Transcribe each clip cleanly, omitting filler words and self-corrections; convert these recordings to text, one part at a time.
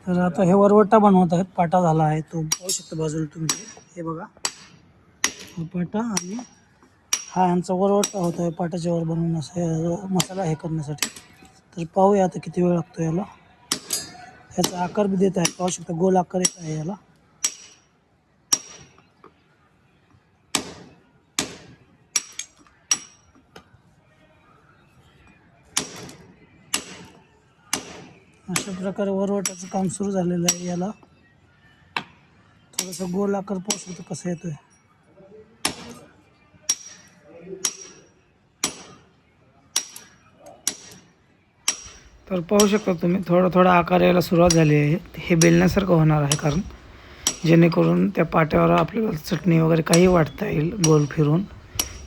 तर आता हे वरवट्टा बनवत आहेत. पाटा झाला आहे तो पाहू शकता बाजूला तुम्ही. हे बघा हा पाटा आणि हा यांचा वरवट्टा होत आहे पाटाच्या वर बनवण्यासाठी मसाला हे करण्यासाठी. तर पाहूया आता किती वेळ लागतो याला. याचा आकार बी देत आहे पाहू शकता गोल आकार येत आहे याला. अशा प्रकारे वरवटाचं काम सुरू झालेलं आहे. याला थोडंसं गोल आकार पाहू शकतो कसा येतोय. तर पाहू शकता तुम्ही थोडा थोडा आकार यायला सुरुवात झाली आहे. हे बेलण्यासारखं होणार आहे कारण जेणेकरून त्या पाट्यावर आपल्याला चटणी वगैरे काही वाटता येईल गोल फिरून,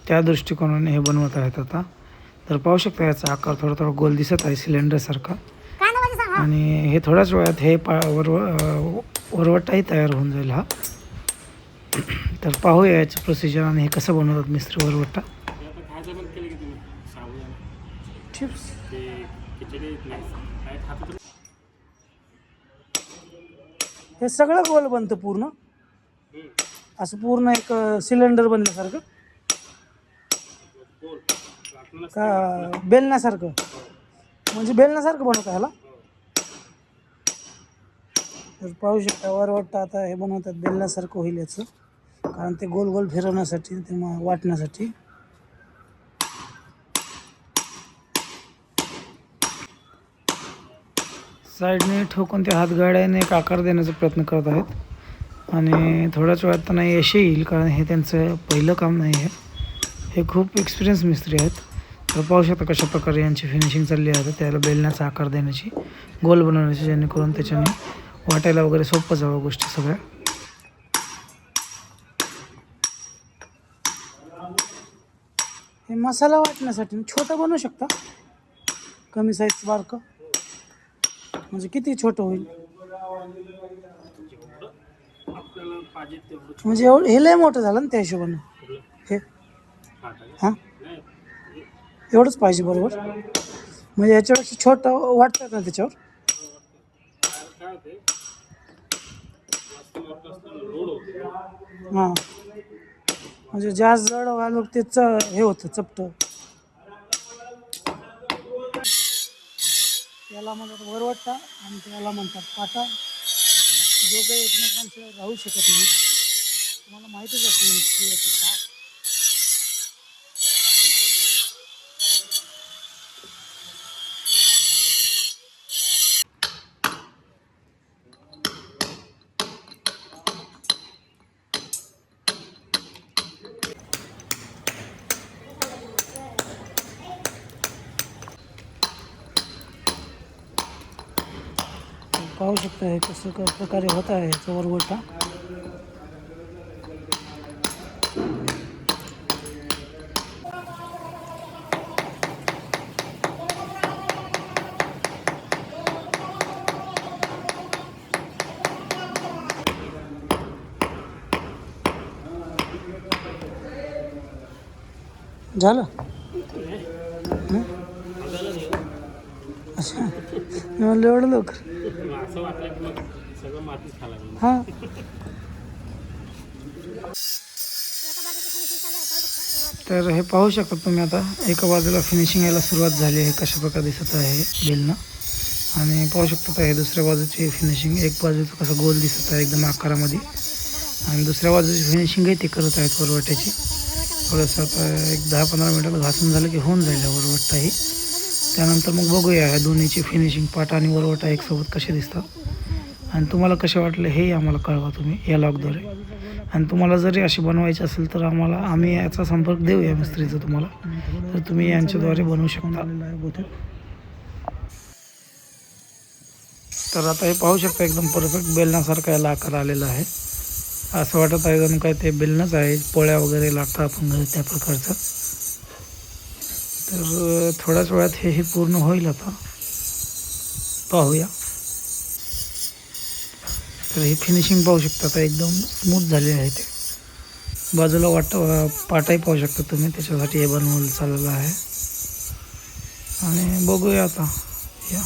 त्या दृष्टिकोनाने हे बनवत आहेत आता. तर पाहू शकता याचा आकार थोडा थोडा गोल दिसत आहे सिलेंडरसारखा. आणि हे थोड्याच वेळात हे वरवट्टाही तयार होऊन जाईल हा. तर पाहूया याचं प्रोसिजर आणि हे कसं बनवतात मिस्त्री वरवट्टा. हे सगळं गोल बनतं पूर्ण असं पूर्ण एक सिलेंडर बनल्यासारखं का बेलण्यासारखं, म्हणजे बेलण्यासारखं बनवतं ह्याला. तर पाहू शकता वरवट्टा आता हे बनवतात बेलण्यासारखं होईल याचं, कारण ते गोल गोल फिरवण्यासाठी ते वाटण्यासाठी. साईडने ठोकून ते हातगाड्याने एक आकार देण्याचा प्रयत्न करत आहेत आणि थोड्याच वेळात त्यांना यश येईल कारण हे त्यांचं पहिलं काम नाही आहे. हे खूप एक्सपिरियन्स मिस्त्री आहेत. तर पाहू शकता कशा प्रकारे यांची फिनिशिंग चालली आहे. त्याला बेलण्याचा आकार देण्याची, गोल बनवण्याची, जेणेकरून त्याच्याने वाटायला वगैरे सोपं जावं गोष्टी सगळ्या. हे मसाला वाटण्यासाठी छोटं बनवू शकता, कमी साईज बारकं, म्हणजे किती छोटं होईल म्हणजे एवढं. हे लय मोठं झालं ना त्या हिशोबानं. हे हां एवढंच पाहिजे बरोबर, म्हणजे याच्यापेक्षा छोटं वाटतं ना त्याच्यावर. हां म्हणजे जास्त जड व्हायला तेच हे होतं चपटं. याला म्हणतात वरवट्टा आणि त्याला म्हणतात पाटा. दोघं एकमेकांशिवाय राहू शकत नाही, तुम्हाला माहितीच असेल का. पाहू शकता हे कसं प्रकारे होत आहे याचा वरवट्टा. झालं अच्छा, मी म्हणलं एवढं लवकर. हां तर हे पाहू शकता तुम्ही आता एका बाजूला फिनिशिंग यायला सुरुवात झाली आहे कशा प्रकारे दिसत आहे बेलनं. आणि पाहू शकता हे दुसऱ्या बाजूची फिनिशिंग, एक बाजूचं कसं गोल दिसत आहे एकदम आकारामध्ये, आणि दुसऱ्या बाजूची फिनिशिंगही ते करत आहेत वरवट्याची. थोडंसं आता एक 10-15 मिनिटात घासून झालं की होऊन जाईल वरवट्टाही. त्यानंतर मग बघूया ह्या दोन्हीची फिनिशिंग, पाटा आणि वरवट्टा एकसोबत कसे दिसतात, आणि तुम्हाला कसे वाटले हे आम्हाला कळवा तुम्ही या लॉगद्वारे. आणि तुम्हाला जरी अशी बनवायची असेल तर आम्ही याचा संपर्क देऊया मिस्त्रीचा तुम्हाला, तर तुम्ही यांच्याद्वारे बनवू शकता. तर आता हे पाहू शकता एकदम परफेक्ट बेलण्यासारखा याला आकार आलेला आहे. असं वाटत आहे जणू काय ते बेलणंच आहे, पोळ्या वगैरे लागतात आपण घरी त्या प्रकारचं. तर थोड्याच वेळात हे पूर्ण होईल. आता पाहूया. तर ही फिनिशिंग पाहू शकता आता एकदम स्मूथ झाली आहे. ते बाजूला पाटाही पाहू शकता तुम्ही, त्याच्यासाठी हे बनवलं चाललेलं आहे. आणि बघूया आता या.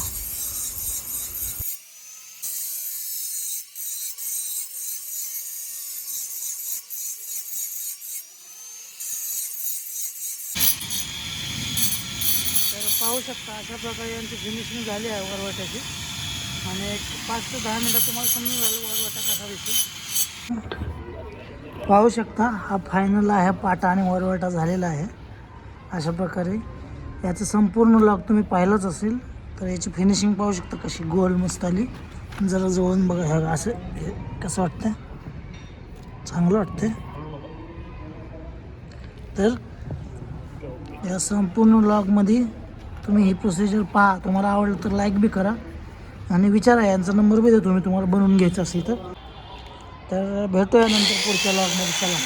पाहू शकता अशा प्रकारे यांची फिनिशिंग झाली आहे वरवट्याची. आणि एक 5 ते 10 मिनटात तुम्हाला समजून जाईल वरवटा कसा दिसेल. पाहू शकता हा फायनल आहे पाटा आणि वरवटा झालेला आहे. अशा प्रकारे याचं संपूर्ण लॉक तुम्ही पाहिलंच असेल. तर याची फिनिशिंग पाहू शकता कशी गोल मस्त आली. जरा जवळून बघा ह्या असं हे कसं वाटतं, चांगलं वाटतं. तर या संपूर्ण लॉगमध्ये तुम्ही ही प्रोसिजर पहा. तुम्हाला आवडलं तर लाईक बी करा आणि विचारा, यांचा नंबर बी देतो मी तुम्हाला बनवून घ्यायचं असेल तर. भेटूया नंतर पुढच्या लॉगमध्ये. चला.